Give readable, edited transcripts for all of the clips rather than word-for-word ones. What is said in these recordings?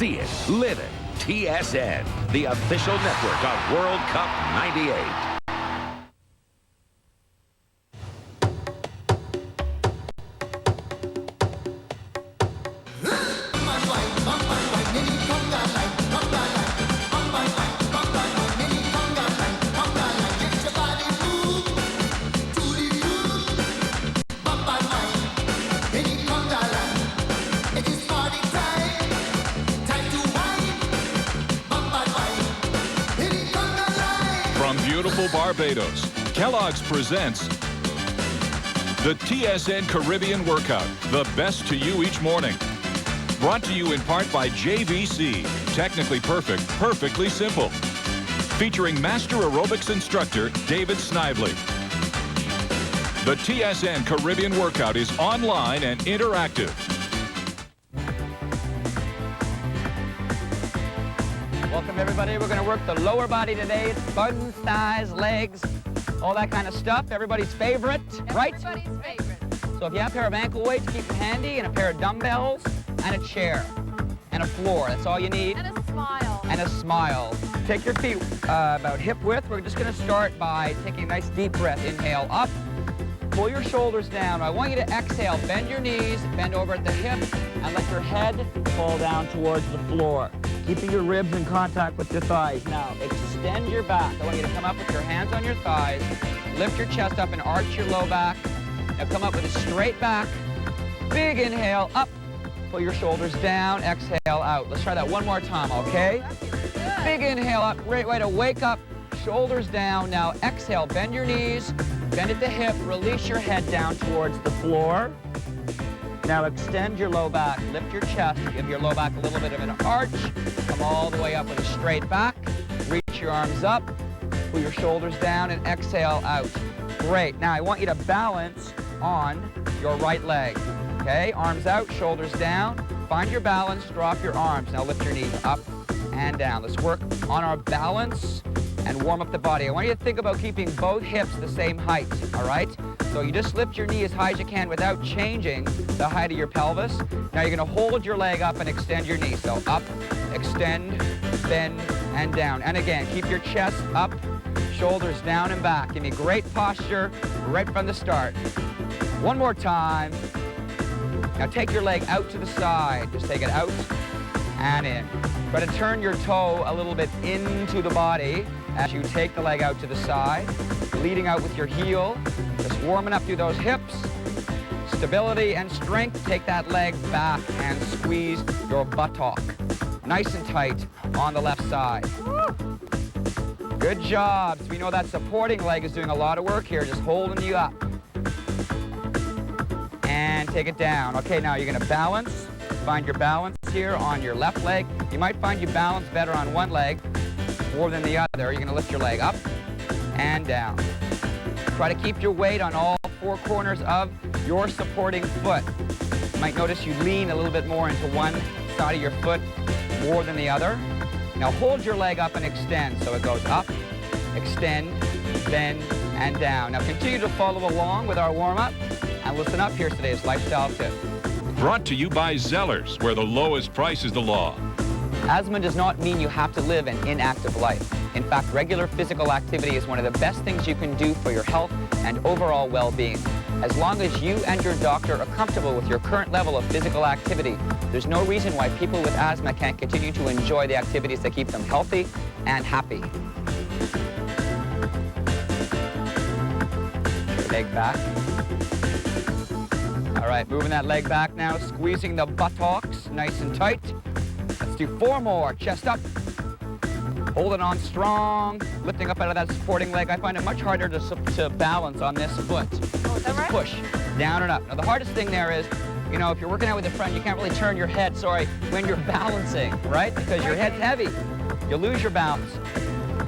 See it, live it. TSN, the official network of World Cup '98. From beautiful Barbados, Kellogg's presents the TSN Caribbean Workout, the best to you each morning. Brought to you in part by JVC, technically perfect, perfectly simple. Featuring Master Aerobics instructor David Snively. The TSN Caribbean Workout is online and interactive. Welcome, everybody. We're going to work the lower body today. It's buns, thighs, legs, all that kind of stuff. Everybody's favorite, right? Everybody's favorite. So if you have a pair of ankle weights, keep them handy, and a pair of dumbbells, and a chair, and a floor. That's all you need. And a smile. And a smile. Take your feet about hip width. We're just going to start by taking a nice deep breath. Inhale up. Pull your shoulders down. I want you to exhale. Bend your knees, bend over at the hip, and let your head fall down towards the floor. Keeping your ribs in contact with your thighs. Now, extend your back. I want you to come up with your hands on your thighs. Lift your chest up and arch your low back. Now come up with a straight back. Big inhale, up. Pull your shoulders down, exhale out. Let's try that one more time, okay? Big inhale up, great way to wake up. Shoulders down. Now exhale, bend your knees, bend at the hip, release your head down towards the floor. Now extend your low back, lift your chest, give your low back a little bit of an arch. Come all the way up with a straight back. Reach your arms up, pull your shoulders down, and exhale out. Great. Now I want you to balance on your right leg. Okay, arms out, shoulders down. Find your balance, drop your arms. Now lift your knees up and down. Let's work on our balance and warm up the body. I want you to think about keeping both hips the same height, all right? So you just lift your knee as high as you can without changing the height of your pelvis. Now you're gonna hold your leg up and extend your knee. So up, extend, bend, and down. And again, keep your chest up, shoulders down and back. Give me great posture right from the start. One more time. Now take your leg out to the side. Just take it out and in. Try to turn your toe a little bit into the body as you take the leg out to the side, leading out with your heel, just warming up through those hips. Stability and strength. Take that leg back and squeeze your buttock. Nice and tight on the left side. Good job. So we know that supporting leg is doing a lot of work here, just holding you up. And take it down. Okay, now you're gonna balance. Find your balance here on your left leg. You might find you balance better on one leg more than the other. You're gonna lift your leg up and down. Try to keep your weight on all four corners of your supporting foot. You might notice you lean a little bit more into one side of your foot more than the other. Now hold your leg up and extend. So it goes up, extend, bend, and down. Now continue to follow along with our warm-up. And listen up, here's today's lifestyle tip. Brought to you by Zellers, where the lowest price is the law. Asthma does not mean you have to live an inactive life. In fact, regular physical activity is one of the best things you can do for your health and overall well-being. As long as you and your doctor are comfortable with your current level of physical activity, there's no reason why people with asthma can't continue to enjoy the activities that keep them healthy and happy. Leg back. All right, moving that leg back now, squeezing the buttocks nice and tight. Let's do 4 more. Chest up. Holding on strong. Lifting up out of that supporting leg. I find it much harder to balance on this foot. Oh, is that right? Push down and up. Now, the hardest thing there is, you know, if you're working out with a friend, you can't really turn your head, when you're balancing, right? Because your head's heavy. You'll lose your balance.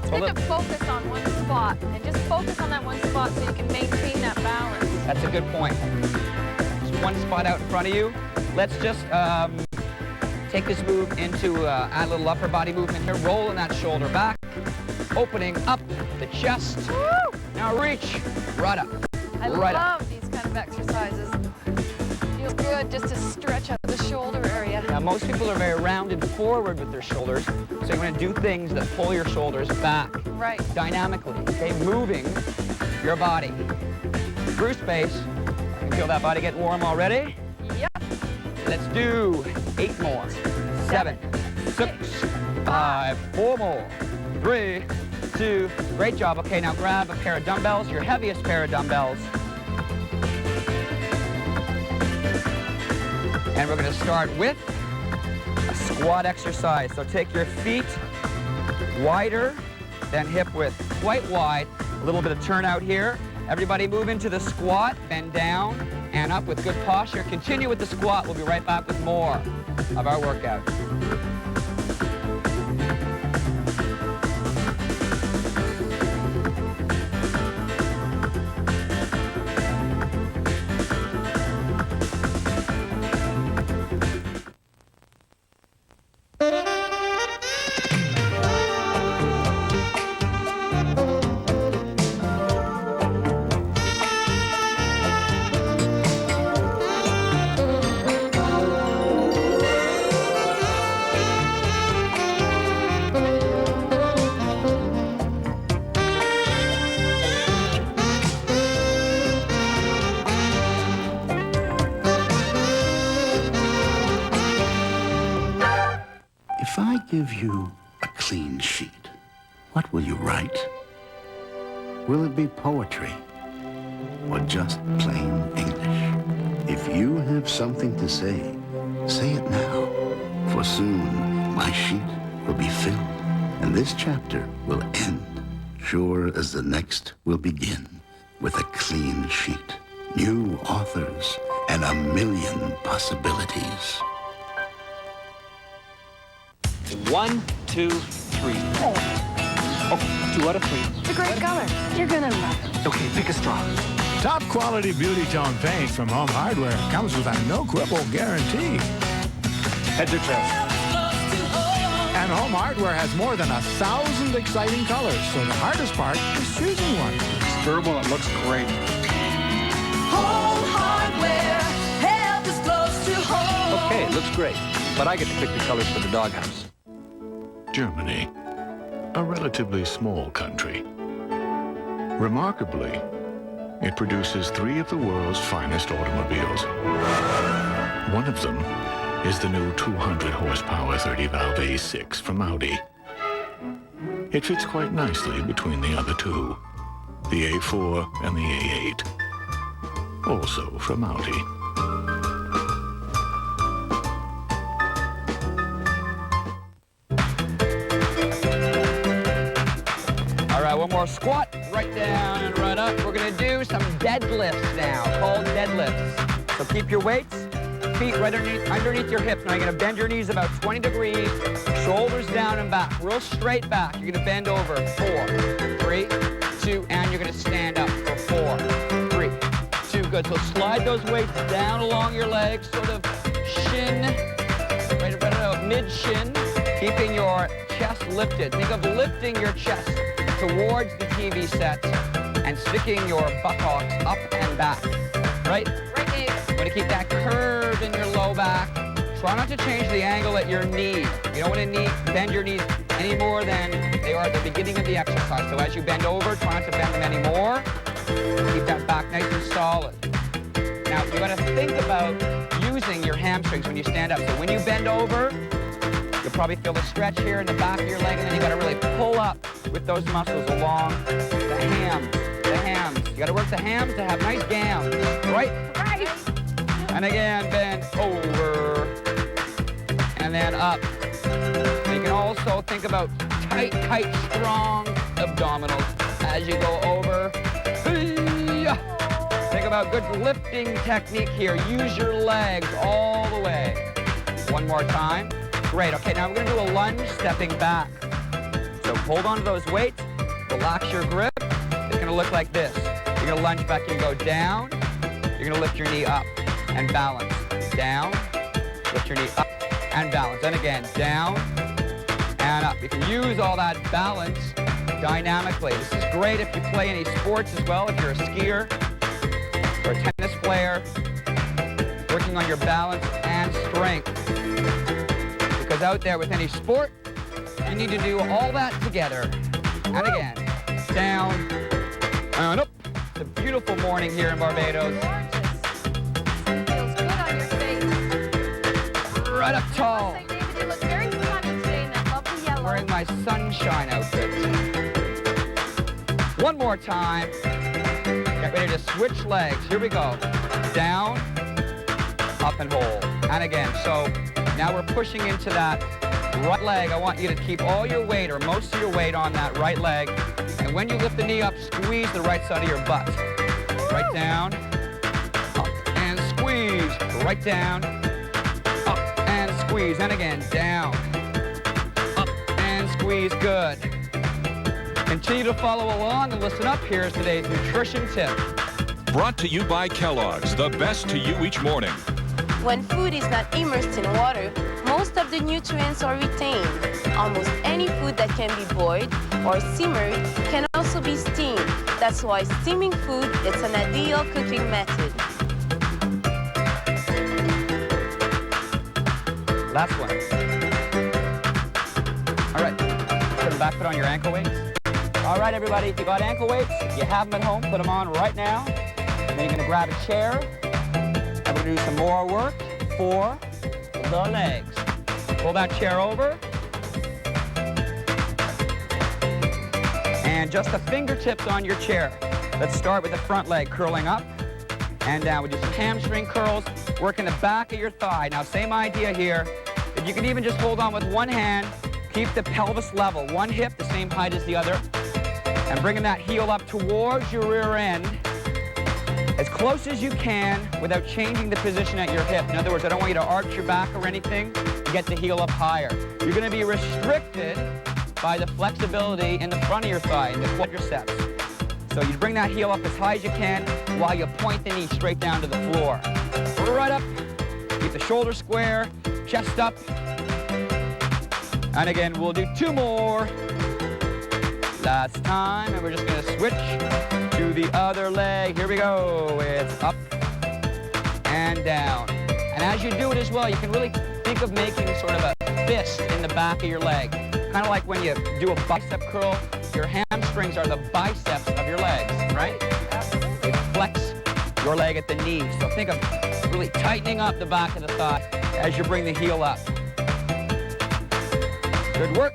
It's good to focus on one spot, and just focus on that one spot so you can maintain that balance. That's a good point. Just one spot out in front of you. Let's just take this move into add a little upper body movement here. Rolling that shoulder back, opening up the chest. Woo! Now reach right up. I right love up. these kind of exercises. Feels good just to stretch out the shoulder area. Now, most people are very rounded forward with their shoulders, so you want to do things that pull your shoulders back. Right. Dynamically, okay? Moving your body through space. I can feel that body getting warm already. Yep. Let's do 8 more. 7, 6, 5, 4 more. 3, 2, great job. Okay, now grab a pair of dumbbells, your heaviest pair of dumbbells. And we're gonna start with a squat exercise. So take your feet wider than hip width, quite wide. A little bit of turnout here. Everybody move into the squat, bend down and up with good posture. Continue with the squat. We'll be right back with more of our workout. If I give you a clean sheet, what will you write? Will it be poetry or just plain English? If you have something to say it now, for soon my sheet will be filled, and this chapter will end, sure as the next will begin, with a clean sheet, new authors, and a million possibilities. 1, 2, 3. Oh, 2 out of 3. It's a great color. You're gonna love it. Okay, pick a straw. Top quality beauty tone paint from Home Hardware comes with a no-quibble guarantee. Heads or tails? And Home Hardware has more than 1,000 exciting colors, so the hardest part is choosing one. It's durable and it looks great. Home Hardware, help is close to home. Okay, it looks great, but I get to pick the colors for the doghouse. Germany, a relatively small country. Remarkably, it produces 3 of the world's finest automobiles. One of them is the new 200 horsepower 30-valve A6 from Audi. It fits quite nicely between the other 2, the A4 and the A8, also from Audi. One more squat, right down and right up. We're gonna do some deadlifts now, called deadlifts. So keep your weights, feet right underneath your hips. Now you're gonna bend your knees about 20 degrees, shoulders down and back, real straight back. You're gonna bend over, 4, 3, 2, and you're gonna stand up for 4, 3, 2, good. So slide those weights down along your legs, sort of shin, right about mid-shin, keeping your chest lifted. Think of lifting your chest towards the TV set and sticking your buttocks up and back. Right? Right, Dave. You want to keep that curve in your low back. Try not to change the angle at your knee. You don't want to bend your knees any more than they are at the beginning of the exercise. So as you bend over, try not to bend them anymore. Keep that back nice and solid. Now, you got to think about using your hamstrings when you stand up. So when you bend over, you'll probably feel the stretch here in the back of your leg, and then you got to really pull up with those muscles along the hams. You got to work the hams to have nice gams. Right? Right. And again, bend over and then up. And you can also think about tight, strong abdominals as you go over. Think about good lifting technique here. Use your legs all the way. One more time. Great. Okay, now we're going to do a lunge stepping back. So hold on to those weights. Relax your grip. It's going to look like this. You're going to lunge back and go down. You're going to lift your knee up and balance. Down. Lift your knee up and balance. And again, down and up. You can use all that balance dynamically. This is great if you play any sports as well. If you're a skier or a tennis player, working on your balance and strength. because out there with any sport, you need to do all that together. And again, down and up. It's a beautiful morning here in Barbados. Feels good on your face. Right up tall. Say, David, you look very sunny today in that lovely yellow. Wearing my sunshine outfit. One more time. Get ready to switch legs. Here we go. Down, up and hold. And again, so now we're pushing into that right leg. I want you to keep all your weight or most of your weight on that right leg. And when you lift the knee up, squeeze the right side of your butt. Right down, up and squeeze. Right down, up and squeeze. And again, down, up and squeeze. Good. Continue to follow along and listen up. Here's today's nutrition tip. Brought to you by Kellogg's, the best to you each morning. When food is not immersed in water, most of the nutrients are retained. Almost any food that can be boiled or simmered can also be steamed. That's why steaming food is an ideal cooking method. Last one. All right, put them back, put on your ankle weights. All right, everybody, if you got ankle weights, you have them at home, put them on right now. And then you're gonna grab a chair, and we're gonna do some more work for the legs. Pull that chair over. And just the fingertips on your chair. Let's start with the front leg curling up and down. We do some hamstring curls, working the back of your thigh. Now, same idea here. If you can even just hold on with one hand, keep the pelvis level. One hip the same height as the other. And bringing that heel up towards your rear end as close as you can without changing the position at your hip. In other words, I don't want you to arch your back or anything. Get the heel up higher. You're going to be restricted by the flexibility in the front of your thigh, in the quadriceps. So you bring that heel up as high as you can while you point the knee straight down to the floor. Right up. Keep the shoulders square, chest up. And again, we'll do two more. Last time, and we're just going to switch to the other leg. Here we go. It's up and down. And as you do it as well, you can really think of making sort of a fist in the back of your leg. Kind of like when you do a bicep curl, your hamstrings are the biceps of your legs, right? They flex your leg at the knee. So think of really tightening up the back of the thigh as you bring the heel up. Good work.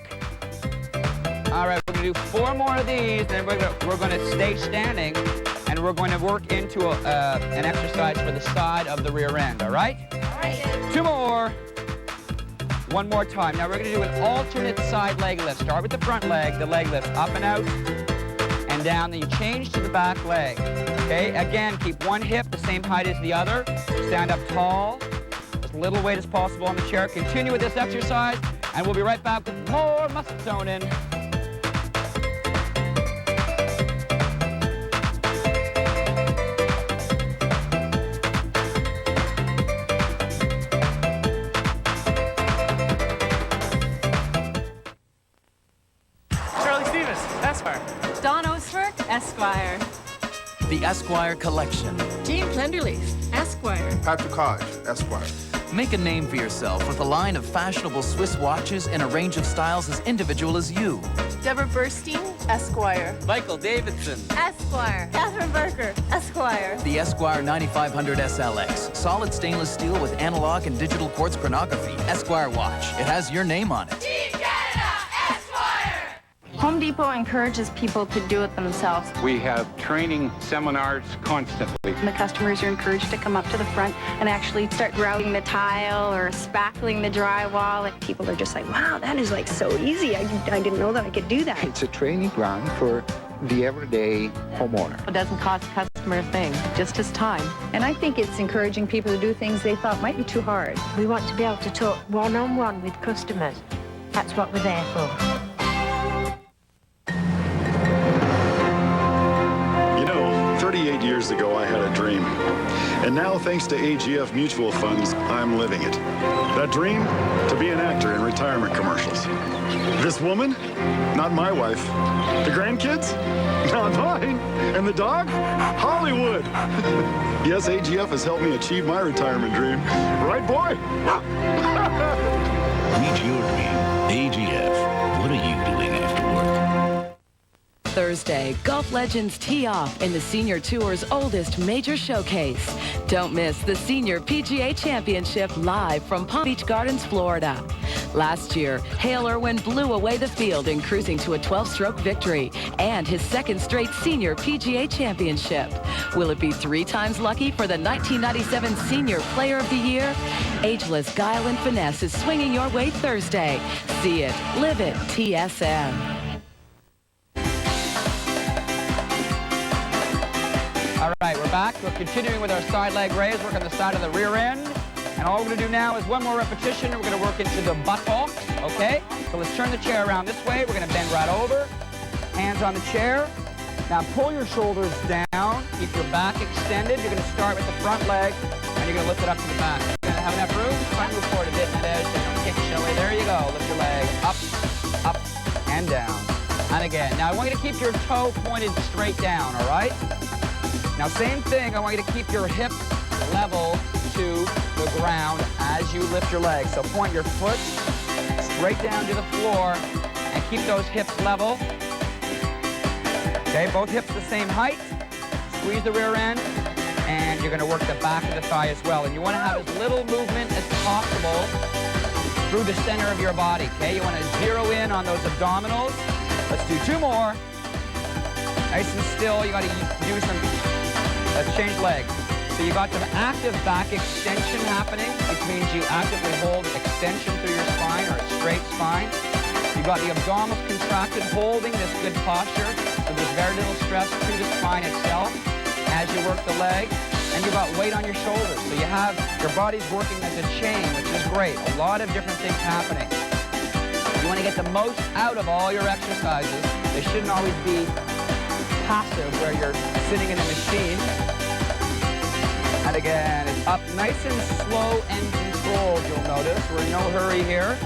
All right, we're going to do 4 more of these, and we're going to stay standing, and we're going to work into an exercise for the side of the rear end, all right? All right. 2 more. 1 more time. Now we're going to do an alternate side leg lift. Start with the front leg. The leg lifts up and out and down. Then you change to the back leg. Okay? Again, keep one hip the same height as the other. Stand up tall. As little weight as possible on the chair. Continue with this exercise, and we'll be right back with more muscle toning. Esquire. The Esquire Collection. Jean Plenderleaf, Esquire. Patrick Hodge, Esquire. Make a name for yourself with a line of fashionable Swiss watches in a range of styles as individual as you. Deborah Burstein, Esquire. Michael Davidson. Esquire. Catherine Berker, Esquire. The Esquire 9500 SLX. Solid stainless steel with analog and digital quartz chronography. Esquire watch. It has your name on it. Home Depot encourages people to do it themselves. We have training seminars constantly. The customers are encouraged to come up to the front and actually start grouting the tile or spackling the drywall. And people are just like, wow, that is like so easy. I didn't know that I could do that. It's a training ground for the everyday homeowner. It doesn't cost the customer a thing, just his time. And I think it's encouraging people to do things they thought might be too hard. We want to be able to talk one-on-one with customers. That's what we're there for. 38 years ago, I had a dream. And now, thanks to AGF Mutual Funds, I'm living it. That dream? To be an actor in retirement commercials. This woman? Not my wife. The grandkids? Not mine. And the dog? Hollywood. Yes, AGF has helped me achieve my retirement dream. Right, boy? Reach your dream. AGF. What are you doing after work? Thursday, golf legends tee off in the Senior Tour's oldest major showcase. Don't miss the Senior PGA Championship live from Palm Beach Gardens, Florida. Last year, Hale Irwin blew away the field in cruising to a 12-stroke victory and his second straight Senior PGA Championship. Will it be 3 times lucky for the 1997 Senior Player of the Year? Ageless guile and finesse is swinging your way Thursday. See it, live it, TSN. All right, we're back. We're continuing with our side leg raise. Work on the side of the rear end. And all we're going to do now is one more repetition. We're going to work into the buttocks, okay? So let's turn the chair around this way. We're going to bend right over. Hands on the chair. Now pull your shoulders down. Keep your back extended. You're going to start with the front leg, and you're going to lift it up to the back. You're going to have enough room. Try and move forward a bit in that edge. So you don't kick, Shelly. There you go. Lift your leg up, up, and down. And again. Now I want you to keep your toe pointed straight down, all right? Now, same thing, I want you to keep your hips level to the ground as you lift your legs. So point your foot straight down to the floor and keep those hips level. Okay, both hips the same height. Squeeze the rear end, and you're going to work the back of the thigh as well. And you want to have as little movement as possible through the center of your body, okay? You want to zero in on those abdominals. Let's do 2 more. Nice and still, you got to do some... Let's change legs. So you got some active back extension happening, which means you actively hold extension through your spine or a straight spine. You got the abdominals contracted, holding this good posture, so there's very little stress to the spine itself as you work the leg. And you got weight on your shoulders, so you have your body's working as a chain, which is great. A lot of different things happening. You want to get the most out of all your exercises. They shouldn't always be passive, where you're sitting in a machine. And again, it's up nice and slow and controlled, you'll notice. We're in no hurry here.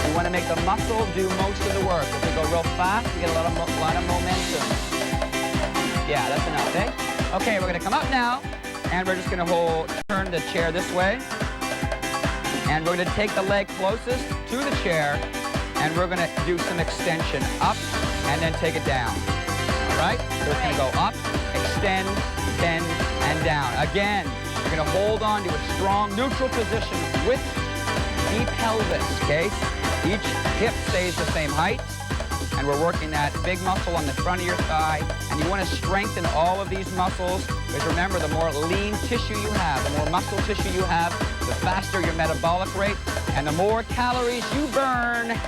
We want to make the muscle do most of the work. If we go real fast, we get a lot of momentum. Yeah, that's enough, eh? Okay, we're going to come up now, and we're just going to turn the chair this way. And we're going to take the leg closest to the chair, and we're going to do some extension up, and then take it down. All right? So it's going to go up, extend, bend, and down. Again, you're going to hold on to a strong neutral position with the pelvis, okay? Each hip stays the same height, and we're working that big muscle on the front of your thigh, and you want to strengthen all of these muscles, because remember, the more lean tissue you have, the more muscle tissue you have, the faster your metabolic rate, and the more calories you burn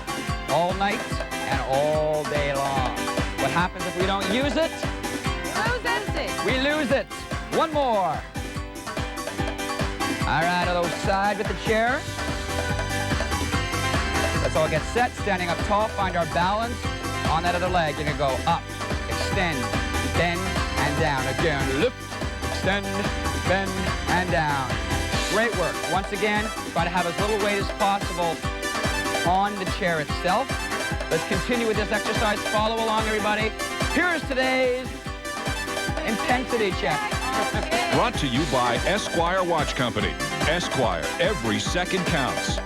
all night and all day long. What happens if we don't use it? We lose it. One more. All right, on the side with the chair. Let's all get set, standing up tall, find our balance on that other leg. You're gonna go up, extend, bend, and down. Again, lift, extend, bend, and down. Great work. Once again, try to have as little weight as possible on the chair itself. Let's continue with this exercise. Follow along, everybody. Here's today's intensity check. Brought to you by Esquire Watch Company. Esquire, every second counts.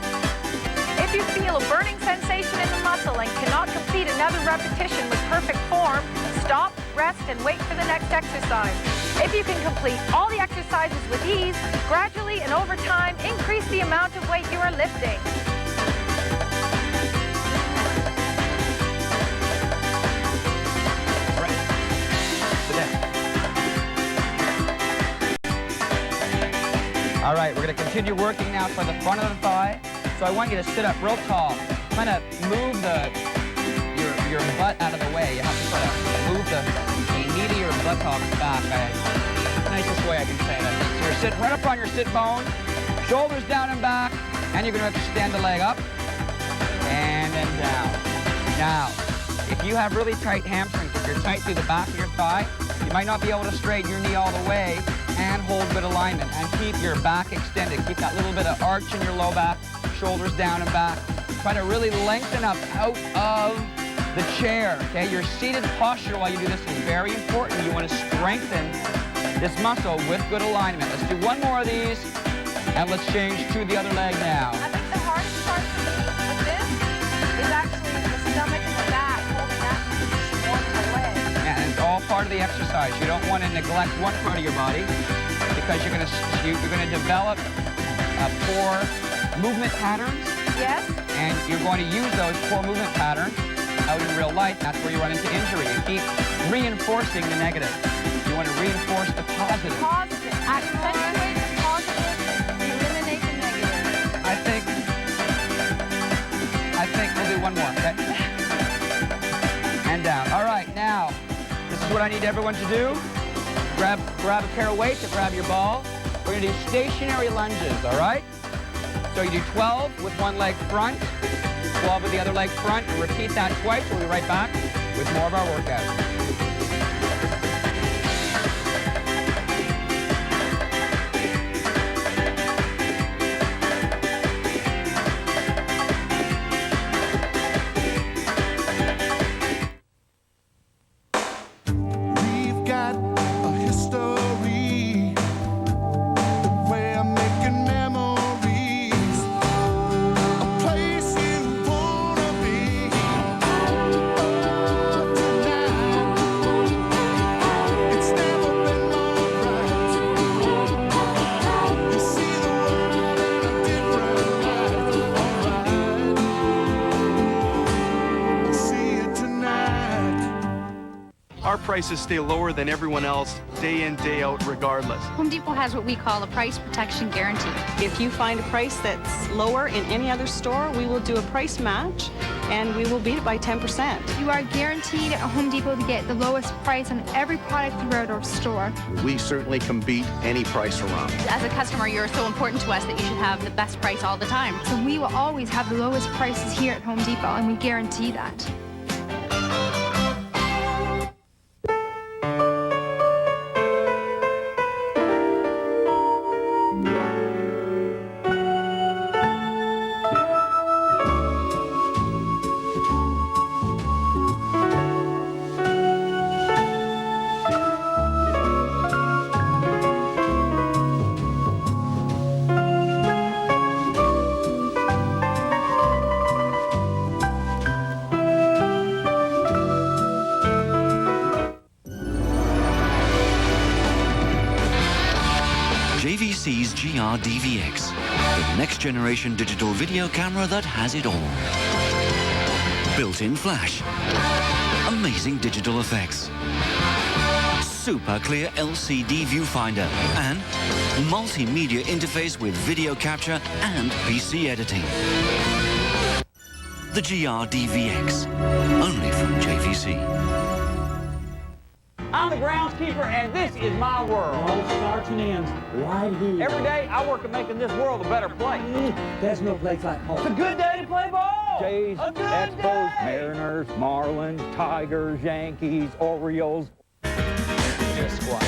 If you feel a burning sensation in the muscle and cannot complete another repetition with perfect form, stop, rest, and wait for the next exercise. If you can complete all the exercises with ease, gradually and over time, increase the amount of weight you are lifting. All right, we're going to continue working now for the front of the thigh. So I want you to sit up real tall. Kind of move your butt out of the way. You have to sort of move the meat of your buttocks back. Nicest way I can say it, I think. So you're sitting right up on your sit bone, shoulders down and back, and you're going to extend the leg up and then down. Now, if you have really tight hamstrings, if you're tight through the back of your thigh, you might not be able to straighten your knee all the way and hold good alignment and keep your back extended. Keep that little bit of arch in your low back, shoulders down and back. Try to really lengthen up out of the chair, okay? Your seated posture while you do this is very important. You want to strengthen this muscle with good alignment. Let's do one more of these, and let's change to the other leg now. I think the hardest part all part of the exercise. You don't want to neglect one part of your body because you're going to develop poor movement patterns. Yes. And you're going to use those poor movement patterns out in real life. That's where you run into injury. You keep reinforcing the negative. You want to reinforce the positive. Positive. Accentuate the positive. Eliminate the negative. I think we'll do one more, okay? And down. All right, now, this is what I need everyone to do. Grab a pair of weights or grab your ball. We're going to do stationary lunges, all right? So you do 12 with one leg front, 12 with the other leg front, and repeat that twice. We'll be right back with more of our workout. Prices stay lower than everyone else day in, day out, regardless. Home Depot has what we call a price protection guarantee. If you find a price that's lower in any other store, we will do a price match and we will beat it by 10%. You are guaranteed at Home Depot to get the lowest price on every product throughout our store. We certainly can beat any price around. As a customer, you're so important to us that you should have the best price all the time. So we will always have the lowest prices here at Home Depot, and we guarantee that. JVC's GR-DVX, the next-generation digital video camera that has it all. Built-in flash, amazing digital effects, super clear LCD viewfinder, and multimedia interface with video capture and PC editing. The GR-DVX, only from JVC. I'm the groundskeeper, and this is my world. All starts and ends right here. Every day, I work at making this world a better place. There's no place like home. It's a good day to play ball. Jays, Expos, Mariners, Marlins, Tigers, Yankees, Orioles. Just squat.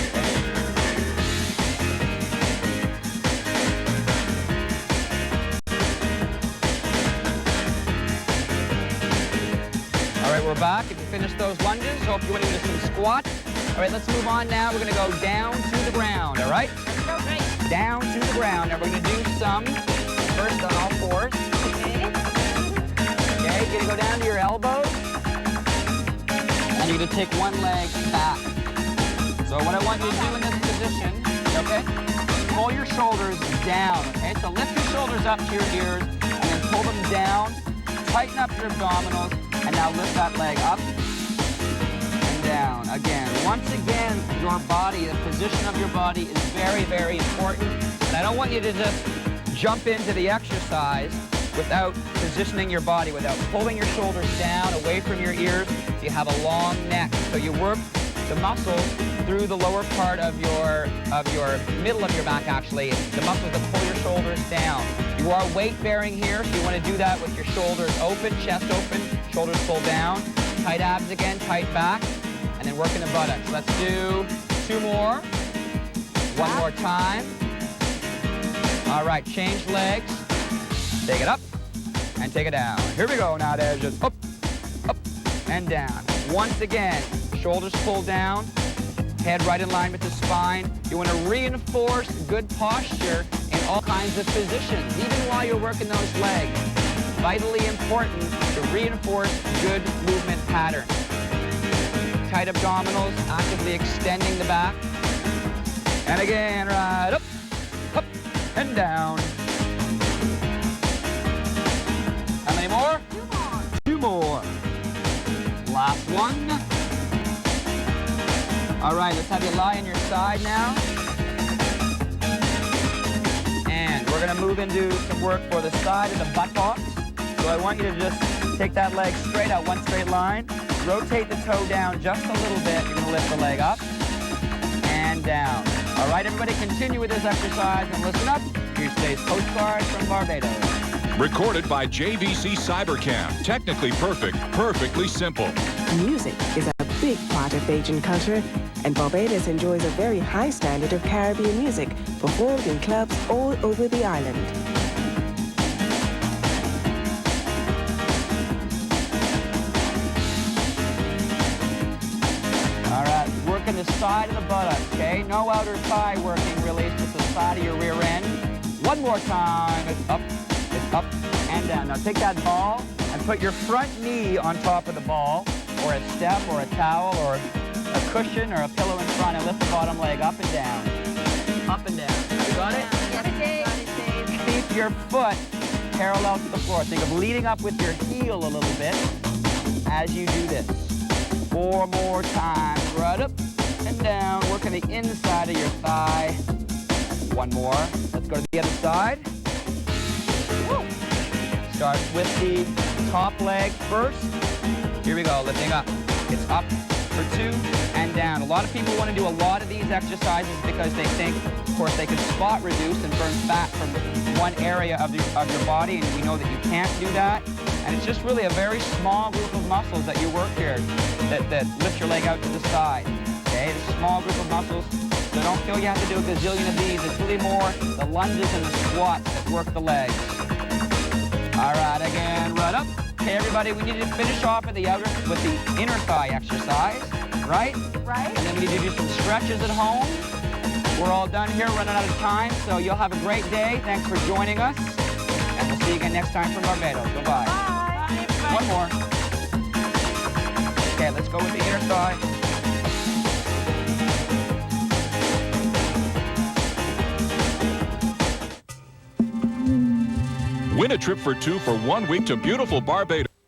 All right, we're back. If you finished those lunges, hope you went into some squats. All right, let's move on now. We're going to go down to the ground, all right? Okay. Down to the ground. Now we're going to do some first on all fours. Okay. Okay, you're going to go down to your elbows. And you're going to take one leg back. So what I want you to do in this position, okay, pull your shoulders down, okay? So lift your shoulders up to your ears and then pull them down. Tighten up your abdominals and now lift that leg up. Down again. Once again, your body, the position of your body is very, very important. And I don't want you to just jump into the exercise without positioning your body, without pulling your shoulders down away from your ears. You have a long neck. So you work the muscles through the lower part of your middle of your back, actually. The muscles that pull your shoulders down. You are weight bearing here, so you want to do that with your shoulders open, chest open, shoulders pulled down. Tight abs again, tight back. And then working the buttocks. Let's do two more. One more time. All right, change legs. Take it up and take it down. Here we go. Now there's just up, up, and down. Once again, shoulders pulled down, head right in line with the spine. You want to reinforce good posture in all kinds of positions, even while you're working those legs. Vitally important to reinforce good movement patterns. tight abdominals, actively extending the back. And again, right up, and down. How many more? 2 more. Last one. All right, let's have you lie on your side now. And we're gonna move into some work for the side of the butt box. So I want you to just take that leg straight out, one straight line. Rotate the toe down just a little bit. You're gonna lift the leg up and down. All right, everybody, continue with this exercise and listen up. Here's today's postcard from Barbados. Recorded by JVC Cybercam. Technically perfect, perfectly simple. Music is a big part of Bajan culture, and Barbados enjoys a very high standard of Caribbean music performed in clubs all over the island. All right, working the side of the buttock, okay? No outer thigh working really, it's just the side of your rear end. One more time, it's up, and down. Now take that ball and put your front knee on top of the ball, or a step, or a towel, or a cushion, or a pillow in front, and lift the bottom leg up and down. Up and down. You got it? Keep your foot parallel to the floor. Think of leading up with your heel a little bit as you do this. 4 more times. Right up and down. Working the inside of your thigh. 1 more. Let's go to the other side. Woo. Start with the top leg first. Here we go, lifting up. It's up for 2 and down. A lot of people want to do a lot of these exercises because they think, of course, they can spot reduce and burn fat from one area of your body, and we know that you can't do that. And it's just really a very small group of muscles that you work here that lift your leg out to the side. Okay, it's a small group of muscles. So don't feel you have to do a gazillion of these. It's really more the lunges and the squats that work the legs. All right, again, right up. Okay, everybody, we need to finish off with the inner thigh exercise, right? Right. And then we need to do some stretches at home. We're all done here, running out of time, so you'll have a great day. Thanks for joining us, and we'll see you again next time from Barbados. Bye-bye. Bye. One more. Okay, let's go with the inner thigh. Win a trip for 2 for 1 week to beautiful Barbados.